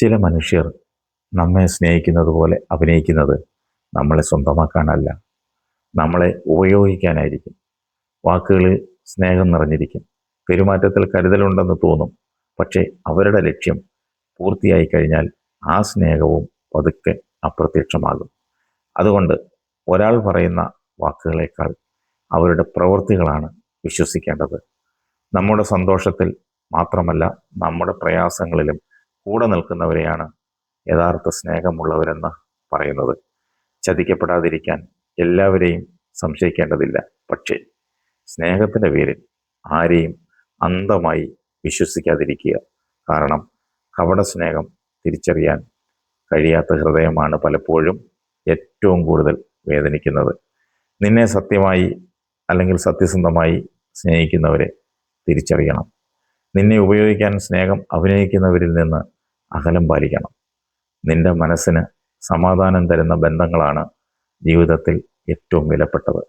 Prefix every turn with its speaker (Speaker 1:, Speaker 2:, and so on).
Speaker 1: ചില മനുഷ്യർ നമ്മെ സ്നേഹിക്കുന്നത് പോലെ അഭിനയിക്കുന്നത് നമ്മളെ സ്വന്തമാക്കാനല്ല, നമ്മളെ ഉപയോഗിക്കാനായിരിക്കും. വാക്കുകളിൽ സ്നേഹം നിറഞ്ഞിരിക്കും, പെരുമാറ്റത്തിൽ കരുതലുണ്ടെന്ന് തോന്നും. പക്ഷേ അവരുടെ ലക്ഷ്യം പൂർത്തിയായി കഴിഞ്ഞാൽ ആ സ്നേഹവും പതുക്കെ അപ്രത്യക്ഷമാകും. അതുകൊണ്ട് ഒരാൾ പറയുന്ന വാക്കുകളേക്കാൾ അവരുടെ പ്രവൃത്തികളാണ് വിശ്വസിക്കേണ്ടത്. നമ്മുടെ സന്തോഷത്തിൽ മാത്രമല്ല, നമ്മുടെ പ്രയാസങ്ങളിലും കൂടെ നിൽക്കുന്നവരെയാണ് യഥാർത്ഥ സ്നേഹമുള്ളവരെന്ന് പറയുന്നത്. ചതിക്കപ്പെടാതിരിക്കാൻ എല്ലാവരെയും സംശയിക്കേണ്ടതില്ല. പക്ഷേ സ്നേഹത്തിൻ്റെ പേരിൽ ആരെയും അന്ധമായി വിശ്വസിക്കാതിരിക്കുക. കാരണം കപട സ്നേഹം തിരിച്ചറിയാൻ കഴിയാത്ത ഹൃദയമാണ് പലപ്പോഴും ഏറ്റവും കൂടുതൽ വേദനിക്കുന്നത്. നിന്നെ സത്യമായി അല്ലെങ്കിൽ സത്യസന്ധമായി സ്നേഹിക്കുന്നവരെ തിരിച്ചറിയണം. നിന്നെ ഉപയോഗിക്കാൻ സ്നേഹം അഭിനയിക്കുന്നവരിൽ നിന്ന് അകലം പാലിക്കണം. നിന്റെ മനസ്സിന് സമാധാനം തരുന്ന ബന്ധങ്ങളാണ് ജീവിതത്തിൽ ഏറ്റവും വിലപ്പെട്ടത്.